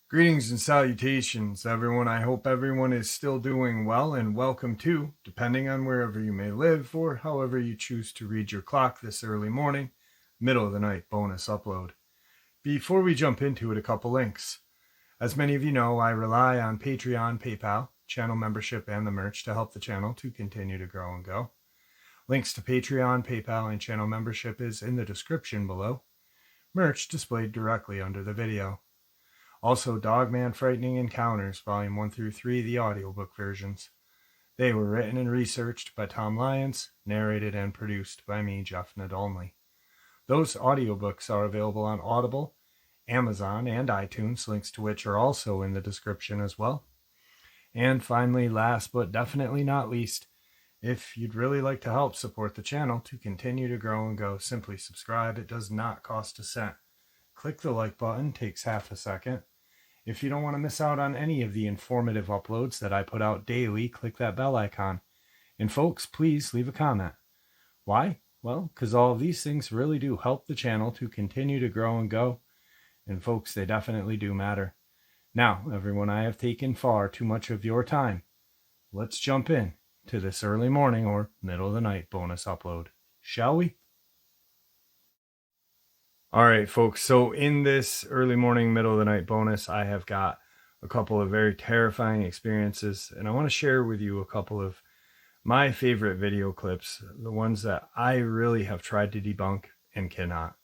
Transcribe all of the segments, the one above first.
Greetings and salutations, everyone. I hope everyone is still doing well, and welcome to, depending on wherever you may live or however you choose to read your clock this early morning, middle of the night bonus upload. Before we jump into it, a couple links. As many of you know, I rely on Patreon, PayPal, channel membership, and the merch to help the channel to continue to grow and go. Links to Patreon, PayPal, and channel membership is in the description below. Merch displayed directly under the video. Also, Dogman Frightening Encounters, Volume 1 through 3, the audiobook versions. They were written and researched by Tom Lyons, narrated and produced by me, Jeff Nadolny. Those audiobooks are available on Audible, Amazon, and iTunes, links to which are also in the description as well. And finally, last but definitely not least, if you'd really like to help support the channel to continue to grow and go, simply subscribe. It does not cost a cent. Click the like button, takes half a second. If you don't want to miss out on any of the informative uploads that I put out daily, click that bell icon. And folks, please leave a comment. Why? Well, because all of these things really do help the channel to continue to grow and go. And folks, they definitely do matter. Now, everyone, I have taken far too much of your time. Let's jump in to this early morning or middle of the night bonus upload, shall we? All right, folks, so in this early morning, middle of the night bonus, I have got a couple of very terrifying experiences, and I want to share with you a couple of my favorite video clips, the ones that I really have tried to debunk and cannot.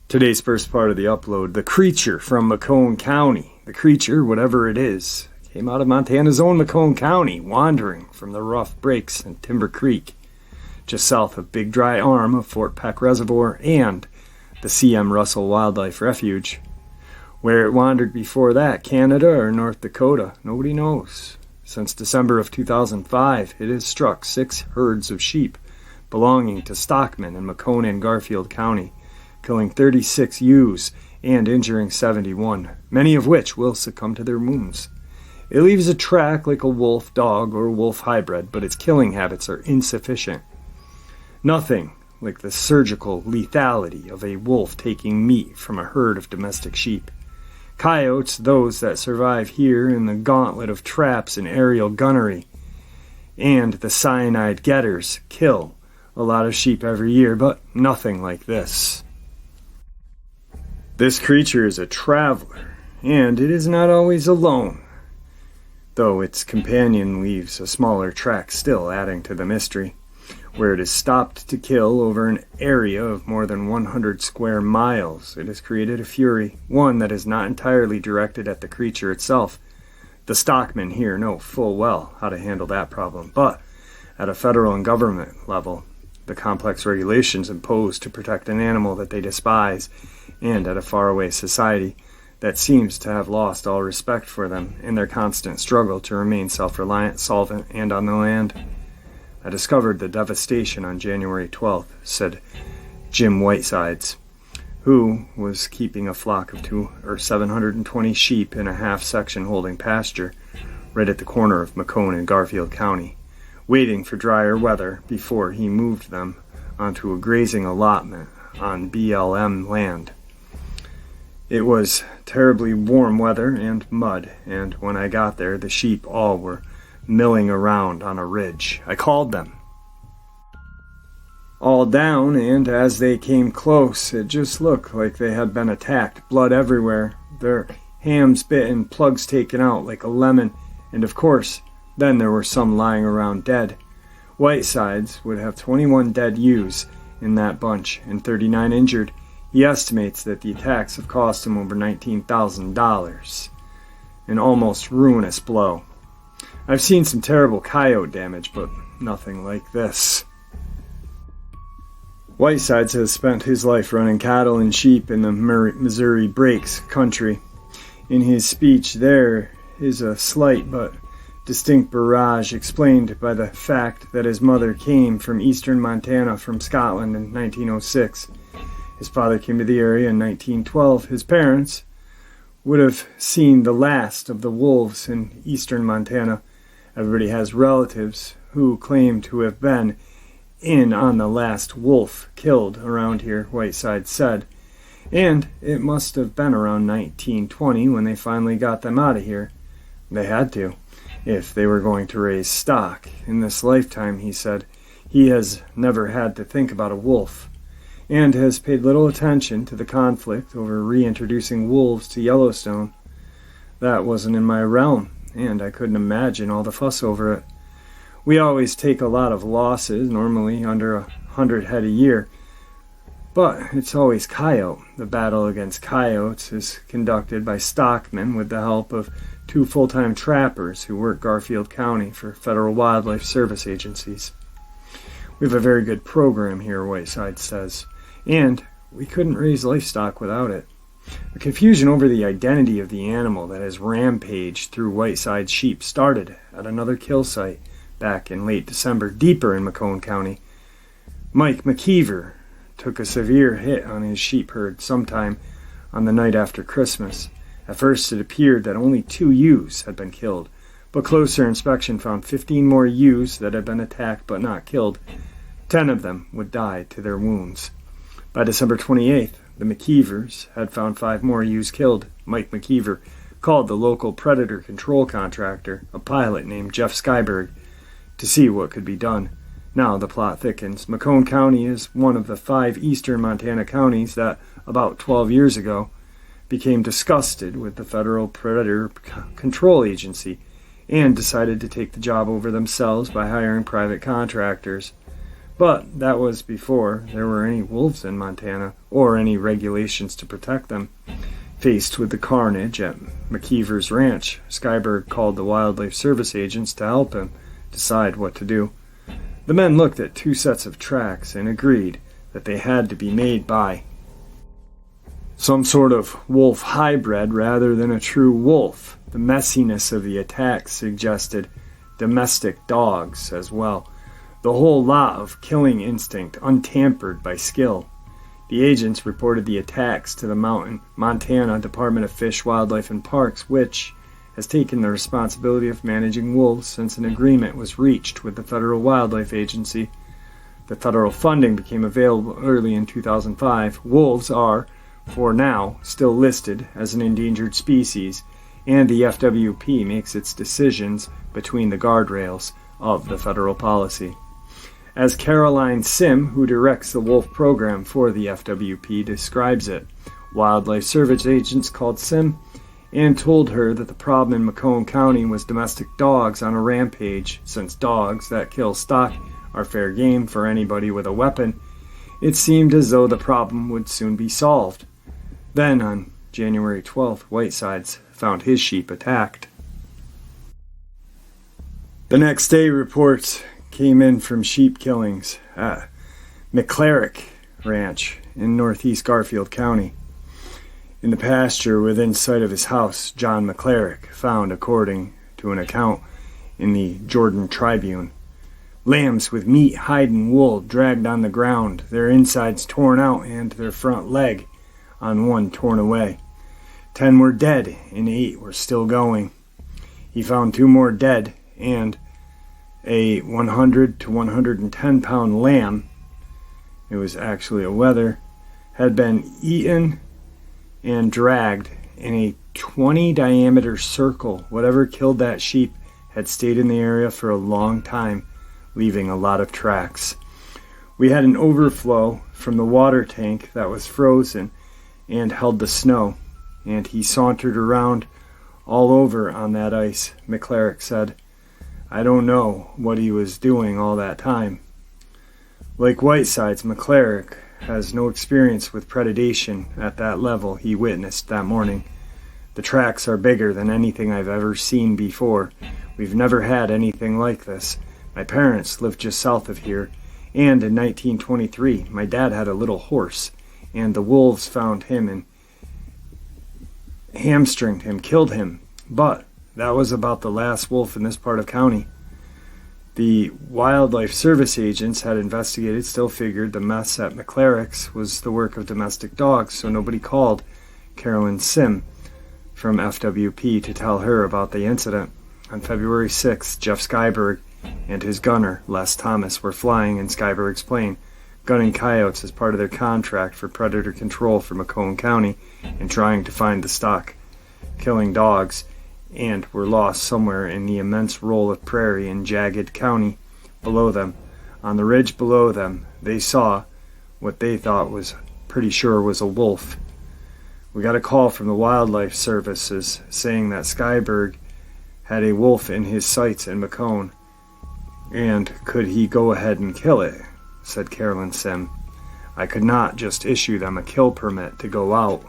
Today's first part of the upload, the creature from Mccone County. The creature, whatever it is, came out of Montana's own Mccone County, wandering from the rough breaks in Timber Creek, just south of Big Dry Arm of Fort Peck Reservoir and the C.M. Russell Wildlife Refuge. Where it wandered before that, Canada or North Dakota, nobody knows. Since December of 2005, it has struck 6 herds of sheep belonging to stockmen in Mccone and Garfield County, killing 36 ewes and injuring 71, many of which will succumb to their wounds. It leaves a track like a wolf dog or wolf hybrid, but its killing habits are insufficient. Nothing like the surgical lethality of a wolf taking meat from a herd of domestic sheep. Coyotes, those that survive here in the gauntlet of traps and aerial gunnery, and the cyanide getters kill a lot of sheep every year, but nothing like this. This creature is a traveler, and it is not always alone, though its companion leaves a smaller track still, adding to the mystery, where it is stopped to kill over an area of more than 100 square miles. It has created a fury, one that is not entirely directed at the creature itself. The stockmen here know full well how to handle that problem, but at a federal and government level, the complex regulations imposed to protect an animal that they despise, and at a faraway society that seems to have lost all respect for them in their constant struggle to remain self-reliant, solvent, and on the land. I discovered the devastation on January 12th, said Jim Whitesides, who was keeping a flock of 720 sheep in a half-section holding pasture right at the corner of Mccone and Garfield County, waiting for drier weather before he moved them onto a grazing allotment on BLM land. It was terribly warm weather and mud, and when I got there, the sheep all were milling around on a ridge. I called them all down, and as they came close, it just looked like they had been attacked. Blood everywhere, their hams bit and plugs taken out like a lemon, and of course, then there were some lying around dead. Whitesides would have 21 dead ewes in that bunch and 39 injured. He estimates that the attacks have cost him over $19,000, an almost ruinous blow. I've seen some terrible coyote damage, but nothing like this. Whitesides has spent his life running cattle and sheep in the Missouri Breaks country. In his speech, there is a slight but distinct barrage explained by the fact that his mother came from eastern Montana from Scotland in 1906. His father came to the area in 1912. His parents would have seen the last of the wolves in eastern Montana. Everybody has relatives who claim to have been in on the last wolf killed around here, Whiteside said. And it must have been around 1920 when they finally got them out of here. They had to, if they were going to raise stock. In this lifetime, he said, he has never had to think about a wolf, and has paid little attention to the conflict over reintroducing wolves to Yellowstone. That wasn't in my realm, and I couldn't imagine all the fuss over it. We always take a lot of losses, normally under 100 head a year, but it's always coyote. The battle against coyotes is conducted by stockmen with the help of 2 full-time trappers who work Garfield County for federal wildlife service agencies. We have a very good program here, Whiteside says, and we couldn't raise livestock without it. The confusion over the identity of the animal that has rampaged through Whiteside's sheep started at another kill site back in late December, deeper in Mccone County. Mike McKeever took a severe hit on his sheep herd sometime on the night after Christmas. At first it appeared that only 2 ewes had been killed, but closer inspection found 15 more ewes that had been attacked but not killed. 10 of them would die to their wounds. By December 28th, the McKeevers had found 5 more ewes killed. Mike McKeever called the local predator control contractor, a pilot named Jeff Skyberg, to see what could be done. Now the plot thickens. Mccone County is one of the 5 eastern Montana counties that, about 12 years ago, became disgusted with the Federal Predator Control Agency and decided to take the job over themselves by hiring private contractors. But that was before there were any wolves in Montana or any regulations to protect them. Faced with the carnage at McKeever's ranch, Skyberg called the wildlife service agents to help him decide what to do. The men looked at 2 sets of tracks and agreed that they had to be made by some sort of wolf hybrid rather than a true wolf. The messiness of the attacks suggested domestic dogs as well. The whole lot of killing instinct, untampered by skill. The agents reported the attacks to the Montana Department of Fish, Wildlife, and Parks, which has taken the responsibility of managing wolves since an agreement was reached with the Federal Wildlife Agency. The federal funding became available early in 2005. Wolves are, for now, still listed as an endangered species, and the FWP makes its decisions between the guardrails of the federal policy. As Carolyn Sim, who directs the wolf program for the FWP, describes it, wildlife service agents called Sim and told her that the problem in Mccone County was domestic dogs on a rampage. Since dogs that kill stock are fair game for anybody with a weapon, it seemed as though the problem would soon be solved. Then, on January 12th, Whitesides found his sheep attacked. The next day, reports came in from sheep killings at McClerick Ranch in northeast Garfield County. In the pasture within sight of his house, John McClerick found, according to an account in the Jordan Tribune, Lambs with meat, hide, and wool dragged on the ground, their insides torn out and their front leg on one torn away. 10 were dead and 8 were still going. He found 2 more dead, and a 100 to 110 pound lamb, it was actually a wether, had been eaten and dragged in a 20 diameter circle. Whatever killed that sheep had stayed in the area for a long time, leaving a lot of tracks. We had an overflow from the water tank that was frozen and held the snow, and he sauntered around all over on that ice, McClarick said. I don't know what he was doing all that time. Like Whiteside's, McClarick has no experience with predation at that level he witnessed that morning. The tracks are bigger than anything I've ever seen before. We've never had anything like this. My parents lived just south of here, and in 1923 my dad had a little horse, and the wolves found him and hamstringed him, killed him. But that was about the last wolf in this part of county. The Wildlife Service agents had investigated, still figured the mess at McClarick's was the work of domestic dogs, so nobody called Carolyn Sim from FWP to tell her about the incident. On February 6th, Jeff Skyberg and his gunner, Les Thomas, were flying in Skyberg's plane, gunning coyotes as part of their contract for predator control for Mccone County and trying to find the stock, killing dogs, and were lost somewhere in the immense roll of prairie in Jagged County below them. On the ridge below them, they saw what they thought was pretty sure was a wolf. We got a call from the Wildlife Services saying that Skyberg had a wolf in his sights in Mccone, and could he go ahead and kill it, said Carolyn Sim. I could not just issue them a kill permit to go out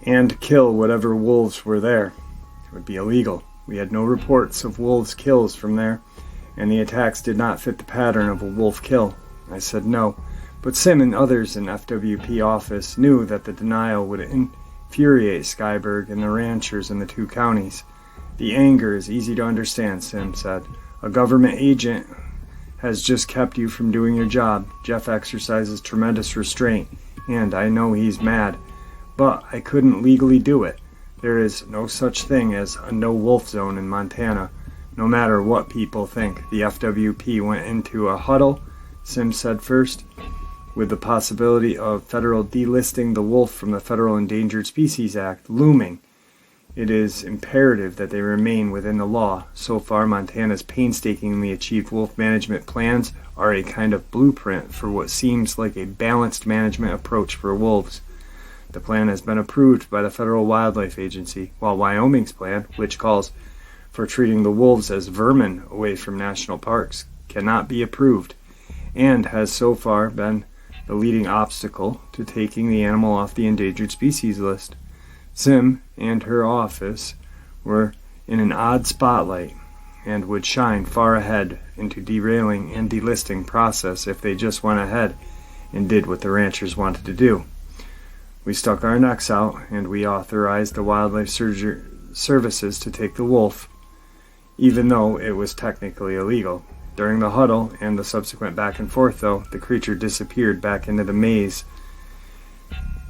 and kill whatever wolves were there. It would be illegal. We had no reports of wolves' kills from there, and the attacks did not fit the pattern of a wolf kill. I said no, but Sim and others in FWP office knew that the denial would infuriate Skyberg and the ranchers in the 2 counties. The anger is easy to understand, Sim said. A government agent has just kept you from doing your job. Jeff exercises tremendous restraint, and I know he's mad, but I couldn't legally do it. There is no such thing as a no-wolf zone in Montana, no matter what people think. The FWP went into a huddle, Sim said first, with the possibility of federal delisting the wolf from the Federal Endangered Species Act looming. It is imperative that they remain within the law. So far, Montana's painstakingly achieved wolf management plans are a kind of blueprint for what seems like a balanced management approach for wolves. The plan has been approved by the Federal Wildlife Agency, while Wyoming's plan, which calls for treating the wolves as vermin away from national parks, cannot be approved, and has so far been the leading obstacle to taking the animal off the endangered species list. Sim and her office were in an odd spotlight and would shine far ahead into derailing and delisting process if they just went ahead and did what the ranchers wanted to do. We stuck our necks out and we authorized the Wildlife Services to take the wolf, even though it was technically illegal. During the huddle and the subsequent back and forth, though, the creature disappeared back into the maze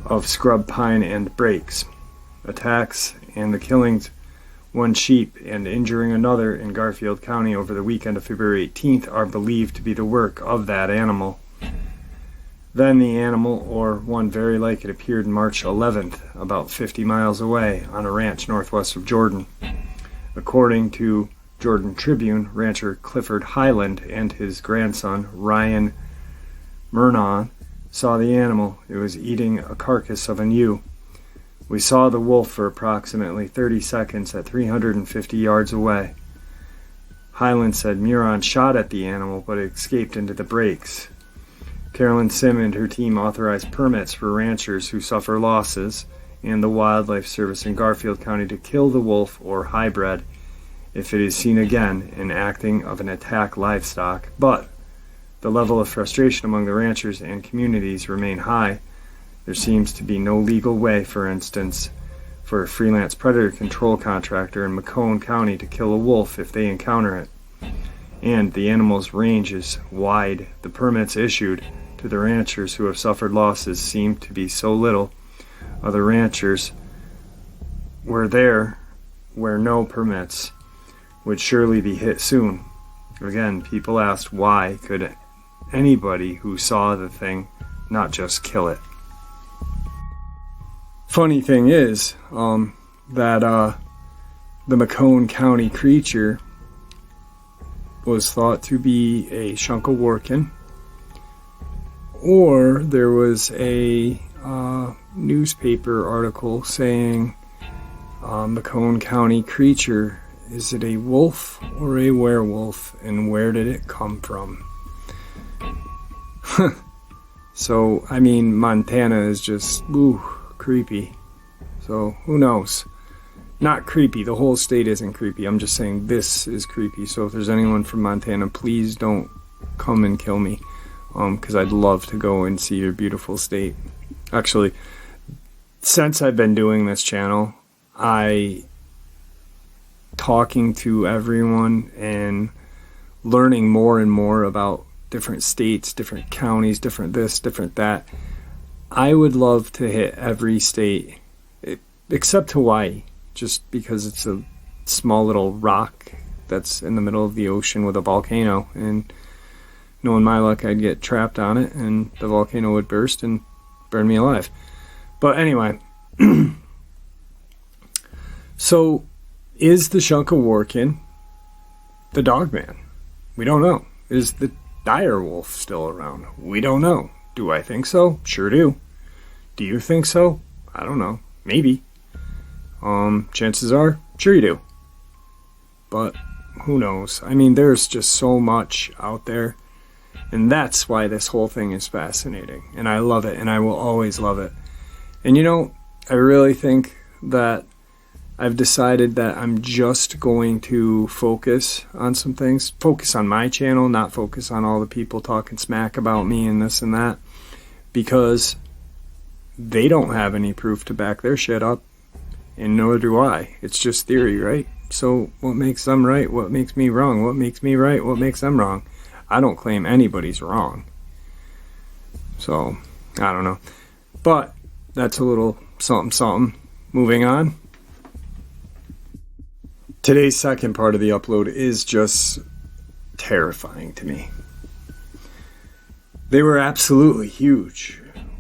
of scrub pine and brakes. Attacks and the killings one sheep and injuring another in Garfield County over the weekend of February 18th are believed to be the work of that animal. Then the animal, or one very like it, appeared March 11th, about 50 miles away on a ranch northwest of Jordan. According to Jordan Tribune, rancher Clifford Highland and his grandson Ryan Murnon saw the animal. It was eating a carcass of an ewe. We saw the wolf for approximately 30 seconds at 350 yards away. Highland said Murnon shot at the animal, but it escaped into the brakes. Carolyn Sim and her team authorized permits for ranchers who suffer losses and the Wildlife Service in Garfield County to kill the wolf or hybrid if it is seen again in acting of an attack livestock, but the level of frustration among the ranchers and communities remain high. There seems to be no legal way, for instance, for a freelance predator control contractor in Mccone County to kill a wolf if they encounter it. and the animal's range is wide. The permits issued to the ranchers who have suffered losses seem to be so little. Other ranchers were there where no permits would surely be hit soon. Again, people asked, why could anybody who saw the thing not just kill it? Funny thing is that the Mccone County creature was thought to be a Shunkaworkin, or there was a newspaper article saying Mccone County creature, is it a wolf or a werewolf, and where did it come from? So, I mean, Montana is just, creepy. So, who knows? Not creepy. The whole state isn't creepy. I'm just saying this is creepy. So if there's anyone from Montana, please don't come and kill me. Because I'd love to go and see your beautiful state. Actually, since I've been doing this channel, talking to everyone and learning more and more about different states, different counties, different this, different that. I would love to hit every state except Hawaii, just because it's a small little rock that's in the middle of the ocean with a volcano, and knowing my luck, I'd get trapped on it and the volcano would burst and burn me alive. But anyway, so is the Shunkaworkin the Dogman? We don't know. Is the dire wolf still around? We don't know. Do I think so? Sure do. Do you think so? I don't know. Maybe. Chances are, sure you do. But who knows? I mean, there's just so much out there. And that's why this whole thing is fascinating. And I love it, and I will always love it. And you know, I really think that I've decided that I'm just going to focus on some things. Focus on my channel, not focus on all the people talking smack about me and this and that. Because they don't have any proof to back their shit up. And nor do I. It's just theory, right? So what makes them right? What makes me wrong? What makes me right? What makes them wrong? I don't claim anybody's wrong. So, I don't know. But that's a little something. Moving on. Today's second part of the upload is just terrifying to me. They were absolutely huge.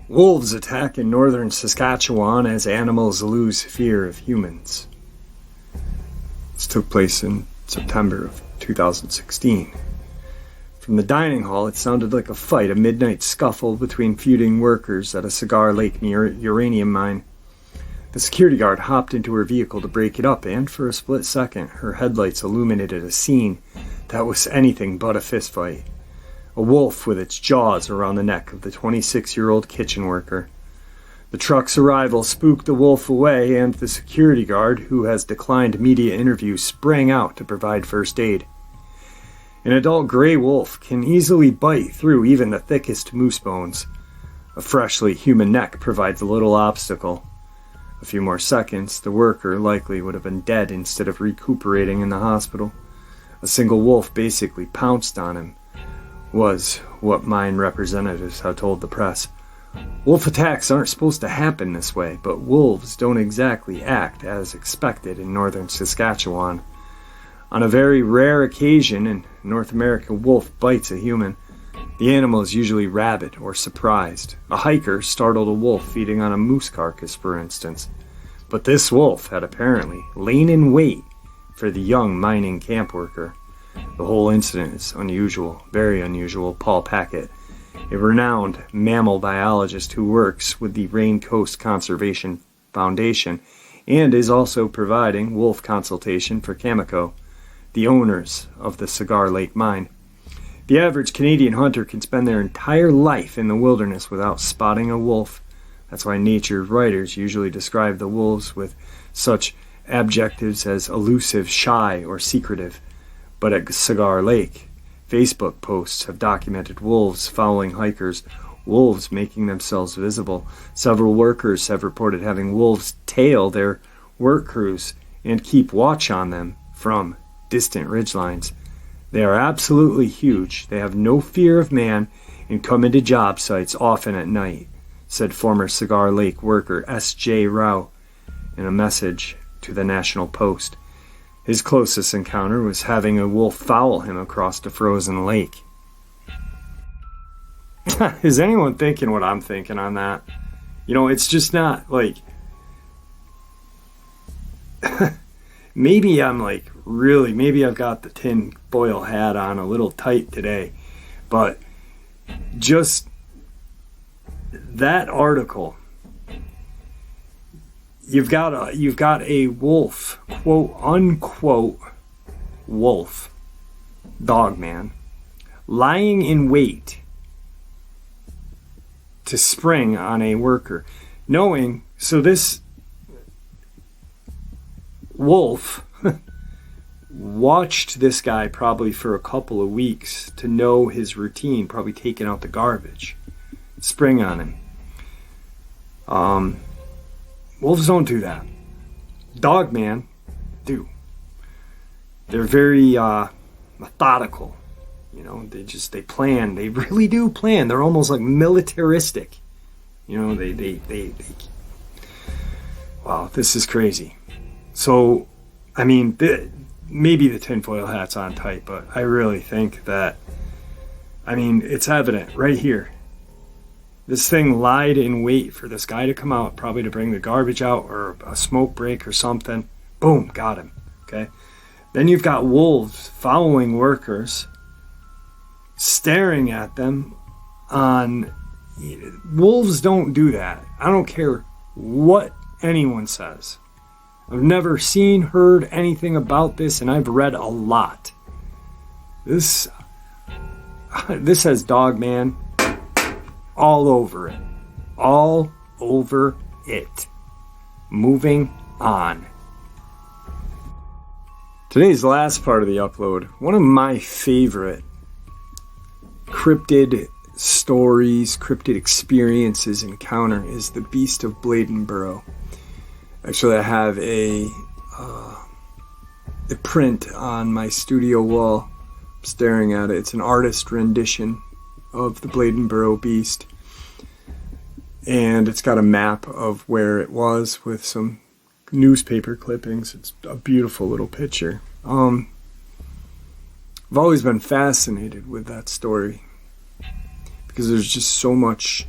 Wolves attack in northern Saskatchewan as animals lose fear of humans. This took place in September of 2016. From the dining hall, it sounded like a fight, a midnight scuffle between feuding workers at a Cigar Lake uranium mine. The security guard hopped into her vehicle to break it up, and for a split second, her headlights illuminated a scene that was anything but a fistfight. A wolf with its jaws around the neck of the 26-year-old kitchen worker. The truck's arrival spooked the wolf away, and the security guard, who has declined media interviews, sprang out to provide first aid. An adult gray wolf can easily bite through even the thickest moose bones. A freshly human neck provides a little obstacle. A few more seconds, the worker likely would have been dead instead of recuperating in the hospital. A single wolf basically pounced on him, was what mine representatives have told the press. Wolf attacks aren't supposed to happen this way, but wolves don't exactly act as expected in northern Saskatchewan. On a very rare occasion in North America, a wolf bites a human. The animal is usually rabid or surprised. A hiker startled a wolf feeding on a moose carcass, for instance. But this wolf had apparently lain in wait for the young mining camp worker. The whole incident is unusual, very unusual. Paul Packett, a renowned mammal biologist who works with the Rain Coast Conservation Foundation and is also providing wolf consultation for Cameco, the owners of the Cigar Lake mine. The average Canadian hunter can spend their entire life in the wilderness without spotting a wolf. That's why nature writers usually describe the wolves with such adjectives as elusive, shy, or secretive. But at Cigar Lake, Facebook posts have documented wolves following hikers, wolves making themselves visible. Several workers have reported having wolves tail their work crews and keep watch on them from distant ridgelines. They are absolutely huge. They have no fear of man and come into job sites often at night, said former Cigar Lake worker S.J. Rao in a message to the National Post. His closest encounter was having a wolf foul him across the frozen lake. Is anyone thinking what I'm thinking on that? You know, it's just not like... maybe I'm like really... Maybe I've got the tin foil hat on a little tight today. But just that article... You've got a wolf, quote unquote, wolf, Dogman, lying in wait to spring on a worker, knowing, so this wolf watched this guy probably for a couple of weeks to know his routine, probably taking out the garbage, spring on him. Wolves don't do that. Dogman do. They're very methodical. You know, they plan. They really do plan. They're almost like militaristic. You know, they wow, this is crazy. So, I mean, maybe the tinfoil hat's on tight, but I really think that, I mean, it's evident right here. This thing lied in wait for this guy to come out, probably to bring the garbage out or a smoke break or something. Boom, got him. Okay. Then you've got wolves following workers, staring at them on... Wolves don't do that. I don't care what anyone says. I've never seen, heard anything about this, and I've read a lot. This has Dogman all over it. All over it. Moving on. Today's last part of the upload, one of my favorite cryptid stories, cryptid experiences, encounter is the Beast of Bladenborough. Actually, I have a print on my studio wall. I'm staring at it. It's an artist rendition of the Bladenborough Beast, and it's got a map of where it was with some newspaper clippings. It's a beautiful little picture. I've always been fascinated with that story because there's just so much.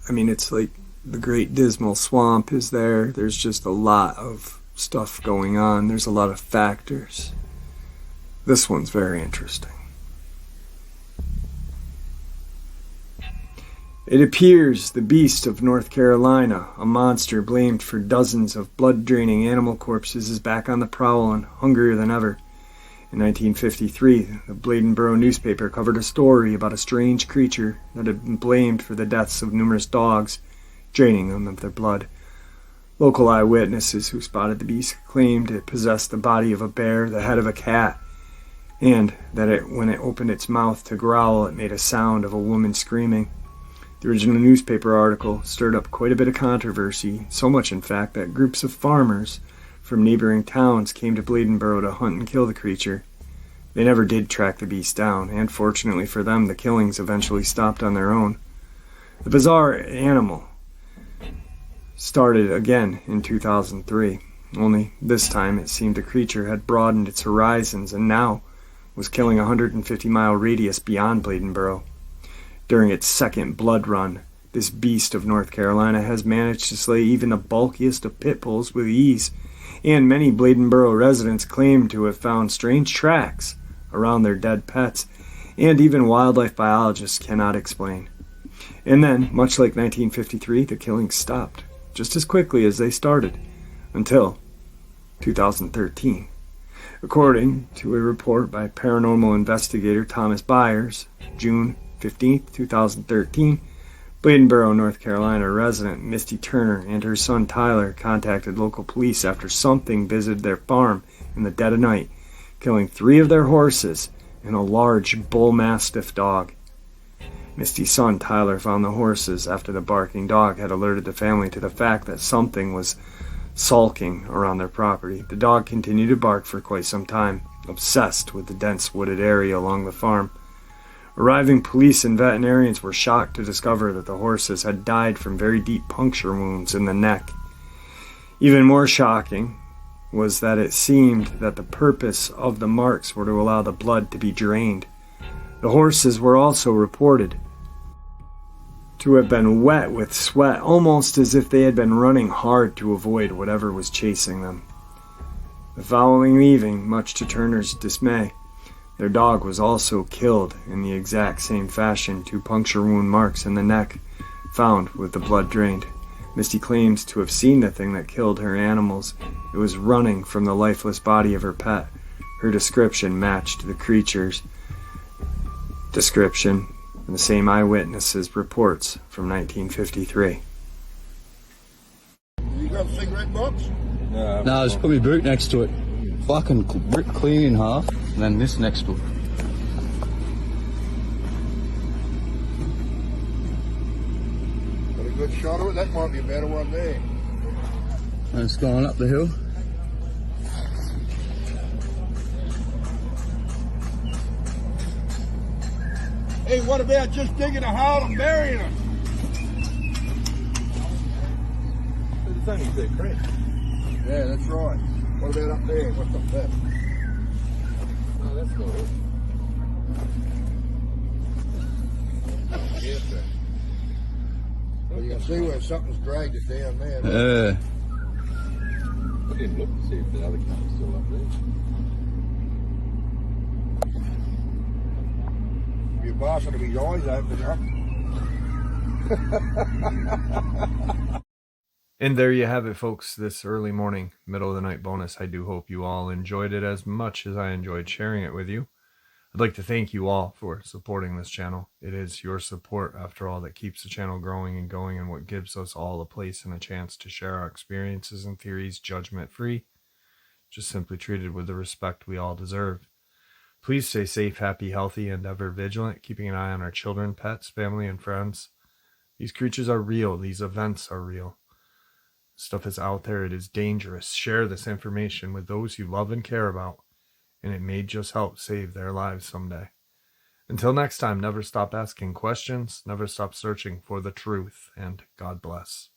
I mean, it's like the Great Dismal Swamp is there. There's just a lot of stuff going on. There's a lot of factors. This one's very interesting. It appears the Beast of North Carolina, a monster blamed for dozens of blood-draining animal corpses, is back on the prowl and hungrier than ever. In 1953, the Bladenborough newspaper covered a story about a strange creature that had been blamed for the deaths of numerous dogs, draining them of their blood. Local eyewitnesses who spotted the beast claimed it possessed the body of a bear, the head of a cat, and that when it opened its mouth to growl, it made a sound of a woman screaming. The original newspaper article stirred up quite a bit of controversy, so much in fact that groups of farmers from neighboring towns came to Bladenborough to hunt and kill the creature. They never did track the beast down, and fortunately for them, the killings eventually stopped on their own. The bizarre animal started again in 2003, only this time it seemed the creature had broadened its horizons and now was killing a 150-mile radius beyond Bladenborough. During its second blood run, this Beast of North Carolina has managed to slay even the bulkiest of pit bulls with ease, and many Bladenborough residents claim to have found strange tracks around their dead pets, and even wildlife biologists cannot explain. And then, much like 1953, the killings stopped, just as quickly as they started, until 2013. According to a report by paranormal investigator Thomas Byers, June 15, 2013, Bladenborough, North Carolina resident Misty Turner and her son Tyler contacted local police after something visited their farm in the dead of night, killing 3 of their horses and a large bull mastiff dog. Misty's son Tyler found the horses after the barking dog had alerted the family to the fact that something was sulking around their property. The dog continued to bark for quite some time. obsessed with the dense wooded area along the farm. Arriving police and veterinarians were shocked to discover that the horses had died from very deep puncture wounds in the neck. Even more shocking was that it seemed that the purpose of the marks were to allow the blood to be drained. The horses were also reported to have been wet with sweat, almost as if they had been running hard to avoid whatever was chasing them. The following evening, much to Turner's dismay, their dog was also killed in the exact same fashion, 2 puncture wound marks in the neck, found with the blood drained. Misty claims to have seen the thing that killed her animals. It was running from the lifeless body of her pet. Her description matched the creature's description in the same eyewitnesses' reports from 1953. You got a cigarette box? No, there's probably a boot next to it. Fucking ripped clean in half, and then this next to it. Got a good shot of it? That might be a better one there. And it's going up the hill. Hey, what about just digging a hole and burying it? It's only the creek. Yeah, that's right. What about up there? What's up there? No, that's not it. Yes, sir. Well, you can see where something's dragged it down there. I didn't look to see if the other car was still up there. Your boss will be his eyes open up. And there you have it, folks, this early morning, middle of the night bonus. I do hope you all enjoyed it as much as I enjoyed sharing it with you. I'd like to thank you all for supporting this channel. It is your support, after all, that keeps the channel growing and going, and what gives us all a place and a chance to share our experiences and theories judgment-free, just simply treated with the respect we all deserve. Please stay safe, happy, healthy, and ever vigilant, keeping an eye on our children, pets, family, and friends. These creatures are real. These events are real. Stuff is out there. It is dangerous. Share this information with those you love and care about, and it may just help save their lives someday. Until next time, never stop asking questions, never stop searching for the truth, and God bless.